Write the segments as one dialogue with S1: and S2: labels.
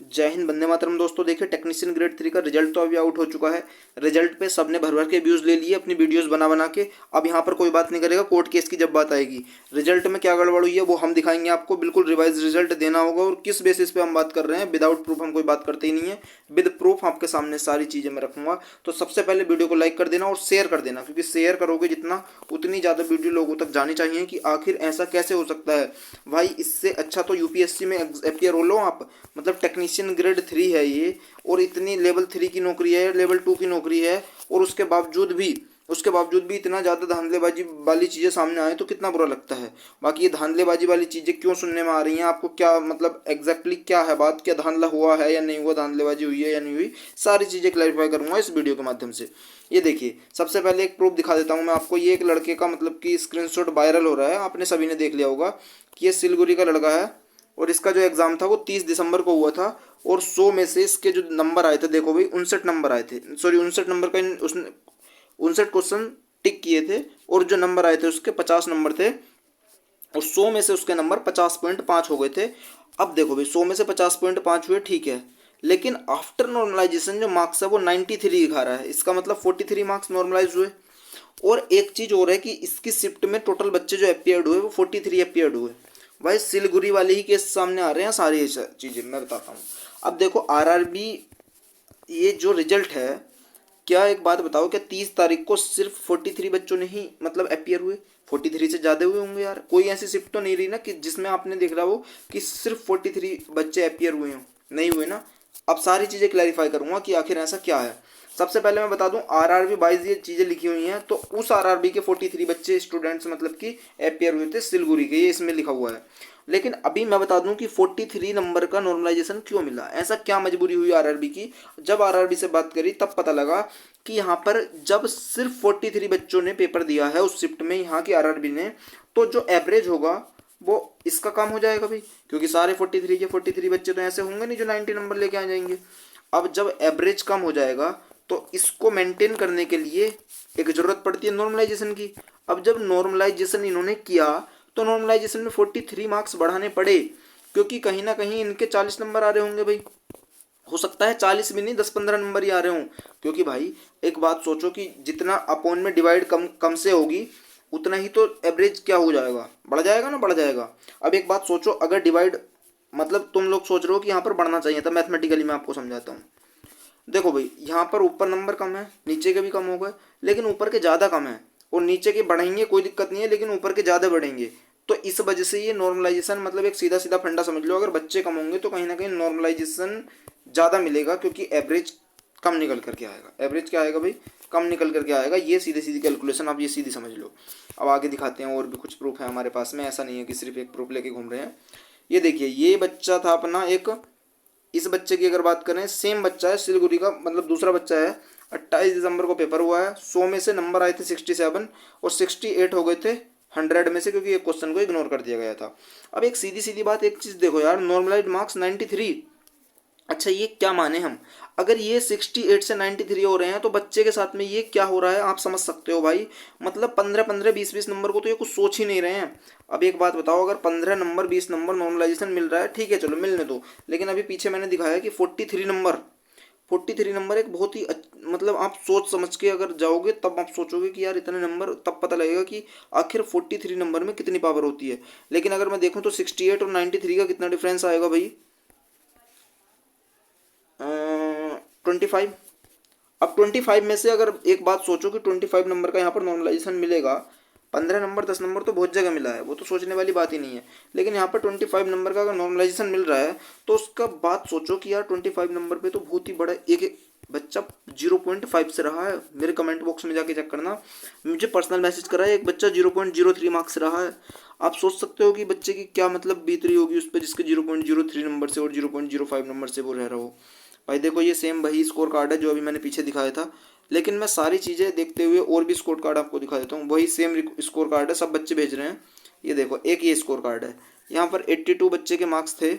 S1: जय हिंद, वंदे मातरम। दोस्तों देखिए, टेक्नीशियन ग्रेड 3 का रिजल्ट तो अभी आउट हो चुका है। रिजल्ट पे सबने भर भर के व्यूज़ ले लिए अपनी वीडियोस बना बना के। अब यहाँ पर कोई बात नहीं करेगा, कोर्ट केस की जब बात आएगी। रिजल्ट में क्या गड़बड़ हुई है वो हम दिखाएंगे आपको। बिल्कुल रिवाइज रिजल्ट देना होगा। और किस बेसिस पे हम बात कर रहे हैं, विदाउट प्रूफ हम कोई बात करते ही नहीं है। विद प्रूफ आपके सामने सारी चीज़ें मैं रखूंगा। तो सबसे पहले वीडियो को लाइक कर देना और शेयर कर देना, क्योंकि शेयर करोगे जितना उतनी ज़्यादा वीडियो लोगों तक जानी चाहिए कि आखिर ऐसा कैसे हो सकता है। भाई इससे अच्छा तो यूपीएससी में अपियर हो लो आप। मतलब टेक्नीशियन ग्रेड 3 है ये, और इतनी लेवल 3 की नौकरी है, लेवल 2 की नौकरी है, और उसके बावजूद भी इतना ज़्यादा धांधलेबाजी वाली चीज़ें सामने आए तो कितना बुरा लगता है। बाकी ये धांधलेबाजी वाली चीज़ें क्यों सुनने में आ रही हैं आपको, क्या मतलब एग्जैक्टली क्या है बात, क्या धांधला हुआ है या नहीं हुआ, धांधलेबाजी हुई है या नहीं हुई, सारी चीज़ें क्लैरिफाई करूंगा इस वीडियो के माध्यम से। ये देखिए, सबसे पहले एक प्रूफ दिखा देता हूँ मैं आपको। ये एक लड़के का मतलब कि स्क्रीनशॉट वायरल हो रहा है, आपने सभी ने देख लिया होगा कि ये सिलगुड़ी का लड़का है। और इसका जो एग्ज़ाम था वो 30 दिसंबर को हुआ था। और 100 में से इसके जो नंबर आए थे, देखो भाई 59 नंबर आए थे। सॉरी, 59 नंबर का उसने 59 क्वेश्चन टिक किए थे, और जो नंबर आए थे उसके 50 नंबर थे। और 100 में से उसके नंबर 50.5 हो गए थे। अब देखो भाई, 100 में से 50.5 हुए, ठीक है। लेकिन आफ्टर नॉर्मलाइजेशन जो मार्क्स है वो 93 दिखा रहा है। इसका मतलब 43 मार्क्स नॉर्मलाइज हुए। और एक चीज़ और है कि इसकी शिफ्ट में टोटल बच्चे जो अपियर्ड हुए वो 43 अपियर्ड हुए। भाई सिलगुड़ी वाले ही केस सामने आ रहे हैं, सारी चीज़ें मैं बताता हूँ। अब देखो आरआरबी, ये जो रिजल्ट है, क्या एक बात बताओ, क्या 30 तारीख को सिर्फ 43 बच्चों ने ही मतलब अपियर हुए? 43 से ज़्यादा हुए होंगे यार। कोई ऐसी शिफ्ट तो नहीं रही ना कि जिसमें आपने देख रहा हो कि सिर्फ 43 बच्चे अपियर हुए हों, नहीं हुए ना। अब सारी चीज़ें क्लैरिफाई करूंगा कि आखिर ऐसा क्या है। सबसे पहले मैं बता दूं, आरआरबी वाइज ये चीज़ें लिखी हुई हैं, तो उस आरआरबी के 43 बच्चे स्टूडेंट्स मतलब कि अपियर हुए थे सिलगुड़ी के, ये इसमें लिखा हुआ है। लेकिन अभी मैं बता दूं कि 43 नंबर का नॉर्मलाइजेशन क्यों मिला, ऐसा क्या मजबूरी हुई आरआरबी की। जब आरआरबी से बात करी तब पता लगा कि यहाँ पर जब सिर्फ 43 बच्चों ने पेपर दिया है उस शिफ्ट में, यहाँ की आरआरबी ने, तो जो एवरेज होगा वो इसका काम हो जाएगा भाई, क्योंकि सारे 43 के 43 बच्चे तो ऐसे होंगे नहीं जो 90 नंबर लेके आ जाएंगे। अब जब एवरेज कम हो जाएगा तो इसको मेंटेन करने के लिए एक ज़रूरत पड़ती है नॉर्मलाइजेशन की। अब जब नॉर्मलाइजेशन इन्होंने किया तो नॉर्मलाइजेशन में 43 मार्क्स बढ़ाने पड़े, क्योंकि कहीं ना कहीं इनके 40 नंबर आ रहे होंगे भाई। हो सकता है 40 भी नहीं, 10-15 नंबर ही आ रहे हों। क्योंकि भाई एक बात सोचो कि जितना अपॉन में डिवाइड कम कम से होगी, उतना ही तो एवरेज क्या हो जाएगा, बढ़ जाएगा ना, बढ़ जाएगा। अब एक बात सोचो, अगर डिवाइड मतलब तुम लोग सोच रहे हो कि यहाँ पर बढ़ना चाहिए था, मैथमेटिकली मैं आपको समझाता हूँ। देखो भाई, यहाँ पर ऊपर नंबर कम है, नीचे के भी कम हो गए, लेकिन ऊपर के ज़्यादा कम है। और नीचे के बढ़ेंगे कोई दिक्कत नहीं है, लेकिन ऊपर के ज़्यादा बढ़ेंगे। तो इस वजह से ये नॉर्मलाइजेशन मतलब एक सीधा सीधा फंडा समझ लो, अगर बच्चे कम होंगे तो कहीं ना कहीं नॉर्मलाइजेशन ज़्यादा मिलेगा, क्योंकि एवरेज कम निकल करके आएगा। एवरेज क्या आएगा भाई, कम निकल करके आएगा। ये सीधी सीधी कैलकुलेशन आप ये सीधी समझ लो। अब आगे दिखाते हैं, और भी कुछ प्रूफ है हमारे पास में, ऐसा नहीं है कि सिर्फ एक प्रूफ लेके घूम रहे हैं। ये देखिए, ये बच्चा था अपना एक, इस बच्चे की अगर बात करें, सेम बच्चा है सिलगुड़ी का, मतलब दूसरा बच्चा है। 28 दिसंबर को पेपर हुआ है। 100 में से नंबर आए थे 67, और 68 हो गए थे 100 में से, क्योंकि एक क्वेश्चन को इग्नोर कर दिया गया था। अब एक सीधी सीधी बात, एक चीज़ देखो यार, नॉर्मलाइज मार्क्स 93। अच्छा ये क्या माने हम, अगर ये 68 से 93 हो रहे हैं तो बच्चे के साथ में ये क्या हो रहा है आप समझ सकते हो भाई। मतलब 15-15 20-20 नंबर को तो ये कुछ सोच ही नहीं रहे हैं। अब एक बात बताओ, अगर 15 नंबर 20 नंबर नॉर्मलाइजेशन मिल रहा है, ठीक है चलो मिलने दो, लेकिन अभी पीछे मैंने दिखाया कि 43 नंबर एक बहुत ही मतलब आप सोच समझ के अगर जाओगे तब आप सोचोगे कि यार इतने नंबर, तब पता लगेगा कि आखिर 43 नंबर में कितनी पावर होती है। लेकिन अगर मैं देखूँ तो 68 और 93 का कितना डिफरेंस आएगा भाई, 25। अब 25 में से अगर एक बात सोचो कि 25 नंबर का यहाँ पर नॉर्मलाइजेशन मिलेगा, 15 नंबर 10 नंबर तो बहुत जगह मिला है, वो तो सोचने वाली बात ही नहीं है। लेकिन यहाँ पर 25 नंबर का अगर नॉर्मलाइजेशन मिल रहा है तो उसका बात सोचो कि यार 25 नंबर पे तो बहुत ही बड़ा एक बच्चा 0.5 से रहा है। मेरे कमेंट बॉक्स में जाके चेक करना, मुझे पर्सनल मैसेज करा है एक बच्चा 0.03 मार्क्स से रहा है। आप सोच सकते हो कि बच्चे की क्या मतलब बीत रही होगी उस पर, जिसके 0.03 नंबर से और 0.05 नंबर से वो रह रहा हो। भाई देखो, ये सेम वही स्कोर कार्ड है जो अभी मैंने पीछे दिखाया था, लेकिन मैं सारी चीज़ें देखते हुए और भी स्कोर कार्ड आपको दिखा देता हूँ। वही सेम स्कोर कार्ड है, सब बच्चे भेज रहे हैं। ये देखो, एक ये स्कोर कार्ड है, यहाँ पर 82 बच्चे के मार्क्स थे,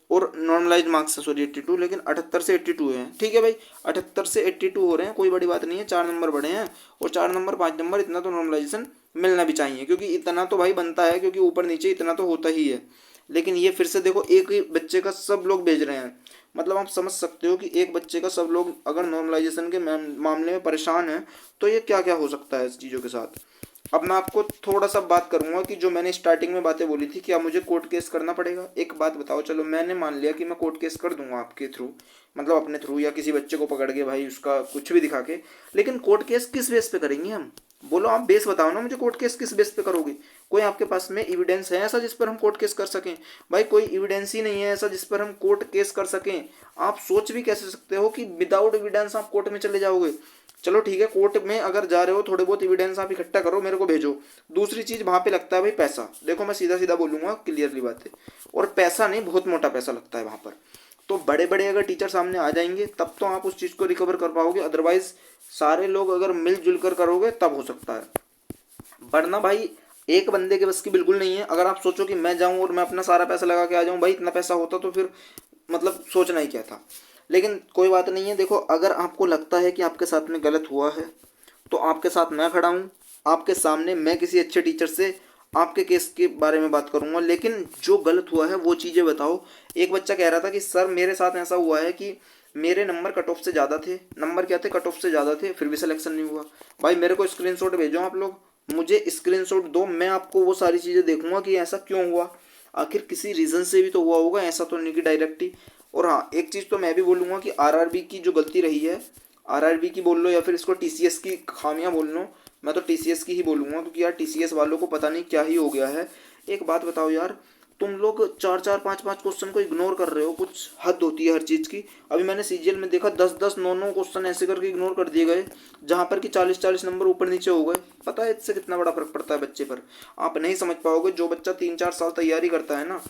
S1: और नॉर्मलाइज मार्क्स है सॉरी 82, लेकिन 78 से 82 हैं। ठीक है भाई, 78 से 82 हो रहे हैं, कोई बड़ी बात नहीं है, 4 नंबर बढ़े हैं, और 4 नंबर 5 नंबर इतना तो नॉर्मलाइजेशन मिलना भी चाहिए, क्योंकि इतना तो भाई बनता है, क्योंकि ऊपर नीचे इतना तो होता ही है। लेकिन ये फिर से देखो एक ही बच्चे का सब लोग भेज रहे हैं। मतलब आप समझ सकते हो कि एक बच्चे का सब लोग अगर नॉर्मलाइजेशन के मामले में परेशान है तो ये क्या क्या हो सकता है इस चीज़ों के साथ। अब मैं आपको थोड़ा सा बात करूंगा कि जो मैंने स्टार्टिंग में बातें बोली थी, क्या मुझे कोर्ट केस करना पड़ेगा। एक बात बताओ, चलो मैंने मान लिया कि मैं कोर्ट केस कर दूंगा आपके थ्रू, मतलब अपने थ्रू या किसी बच्चे को पकड़ के भाई उसका कुछ भी दिखा के, लेकिन कोर्ट केस किस बेस पे करेंगे हम। बोलो आप बेस बताओ ना मुझे, कोर्ट केस किस बेस पे करोगे। कोई आपके पास में एविडेंस है ऐसा जिस पर हम कोर्ट केस कर सकें। भाई कोई एविडेंस ही नहीं है ऐसा जिस पर हम कोर्ट केस कर सकें। आप सोच भी कैसे सकते हो कि विदाउट एविडेंस आप कोर्ट में चले जाओगे। चलो ठीक है, कोर्ट में अगर जा रहे हो थोड़े बहुत एविडेंस आप इकट्ठा करो, मेरे को भेजो। दूसरी चीज वहां पे लगता है भाई पैसा। देखो मैं सीधा सीधा बोलूंगा, क्लियरली बात है, और पैसा नहीं, बहुत मोटा पैसा लगता है वहां पर। तो बड़े बड़े अगर टीचर सामने आ जाएंगे तब तो आप उस चीज को रिकवर कर पाओगे, अदरवाइज सारे लोग अगर मिलजुल कर करोगे तब हो सकता है, वरना भाई एक बंदे के बस की बिल्कुल नहीं है। अगर आप सोचो कि मैं जाऊं और मैं अपना सारा पैसा लगा के आ जाऊं, भाई इतना पैसा होता तो फिर मतलब सोचना ही क्या था। लेकिन कोई बात नहीं है, देखो अगर आपको लगता है कि आपके साथ में गलत हुआ है तो आपके साथ मैं खड़ा हूँ, आपके सामने मैं किसी अच्छे टीचर से आपके केस के बारे में बात करूंगा, लेकिन जो गलत हुआ है वो चीज़ें बताओ। एक बच्चा कह रहा था कि सर मेरे साथ ऐसा हुआ है कि मेरे नंबर कट ऑफ से ज़्यादा थे। नंबर क्या थे, कट ऑफ से ज़्यादा थे, फिर भी सिलेक्शन नहीं हुआ। भाई मेरे को स्क्रीनशॉट भेजो आप लोग, मुझे स्क्रीनशॉट दो, मैं आपको वो सारी चीज़ें देखूंगा कि ऐसा क्यों हुआ, आखिर किसी रीज़न से भी तो हुआ होगा, ऐसा तो नहीं कि डायरेक्ट ही। और हाँ एक चीज़ तो मैं भी बोलूँगा कि आरआरबी की जो गलती रही है, आरआरबी की बोल लो या फिर इसको टीसीएस की खामियां बोल लो, मैं तो टीसीएस की ही बोलूँगा, क्योंकि यार टीसीएस वालों को पता नहीं क्या ही हो गया है। एक बात बताओ यार, तुम लोग चार चार पाँच पाँच क्वेश्चन को इग्नोर कर रहे हो, कुछ हद होती है हर चीज़ की। अभी मैंने सीजीएल में देखा 10-10 9-9 क्वेश्चन ऐसे करके इग्नोर कर दिए गए, जहाँ पर कि 40-40 नंबर ऊपर नीचे हो गए। पता है इससे कितना बड़ा फर्क पड़ता है बच्चे पर। आप नहीं समझ पाओगे, जो बच्चा 3-4 साल तैयारी करता है ना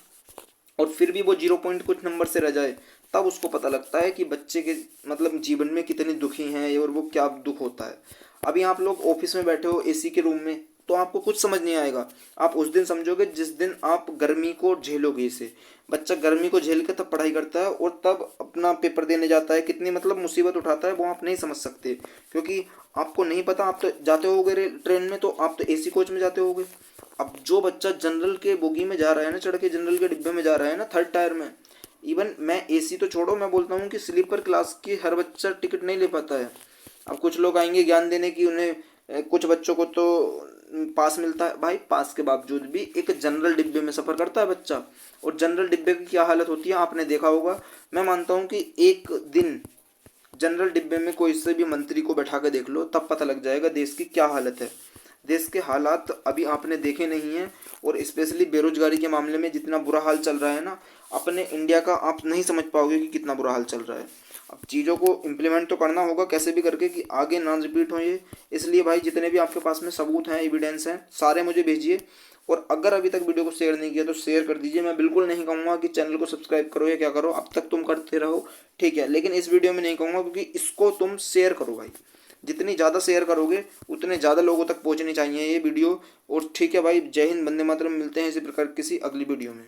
S1: और फिर भी वो 0 पॉइंट कुछ नंबर से रह जाए, तब उसको पता लगता है कि बच्चे के मतलब जीवन में कितने दुखी हैं और वो क्या दुख होता है। अभी आप लोग ऑफिस में बैठे हो एसी के रूम में तो आपको कुछ समझ नहीं आएगा, आप उस दिन समझोगे जिस दिन आप गर्मी को झेलोगे। इसे बच्चा गर्मी को झेल के तब पढ़ाई करता है और तब अपना पेपर देने जाता है, कितनी मतलब मुसीबत उठाता है वो आप नहीं समझ सकते, क्योंकि आपको नहीं पता। आप तो जाते होगे ट्रेन में, तो आप तो एसी कोच में जाते होगे। अब जो बच्चा जनरल के बोगी में जा रहा है ना, चढ़ के जनरल के डिब्बे में जा रहा है ना, थर्ड टायर में, इवन मैं एसी तो छोड़ो, मैं बोलता हूँ कि स्लीपर क्लास की हर बच्चा टिकट नहीं ले पाता है। अब कुछ लोग आएंगे ज्ञान देने की, उन्हें कुछ बच्चों को तो पास मिलता है। भाई पास के बावजूद भी एक जनरल डिब्बे में सफ़र करता है बच्चा, और जनरल डिब्बे की क्या हालत होती है आपने देखा होगा। मैं मानता हूँ कि एक दिन जनरल डिब्बे में कोई से भी मंत्री को बैठा के देख लो, तब पता लग जाएगा देश की क्या हालत है। देश के हालात अभी आपने देखे नहीं हैं, और स्पेशली बेरोजगारी के मामले में जितना बुरा हाल चल रहा है ना अपने इंडिया का, आप नहीं समझ पाओगे कि कितना बुरा हाल चल रहा है। अब चीज़ों को इम्प्लीमेंट तो करना होगा कैसे भी करके कि आगे ना रिपीट हो ये। इसलिए भाई जितने भी आपके पास में सबूत हैं, एविडेंस हैं, सारे मुझे भेजिए। और अगर अभी तक वीडियो को शेयर नहीं किया तो शेयर कर दीजिए। मैं बिल्कुल नहीं कहूँगा कि चैनल को सब्सक्राइब करो या क्या करो, अब तक तुम करते रहो ठीक है, लेकिन इस वीडियो में नहीं कहूँगा, क्योंकि इसको तुम शेयर करो भाई। जितनी ज़्यादा शेयर करोगे उतने ज़्यादा लोगों तक पहुँचनी चाहिए ये वीडियो। और ठीक है भाई, जय हिंद, वंदे मातरम। मिलते हैं इसी प्रकार किसी अगली वीडियो में।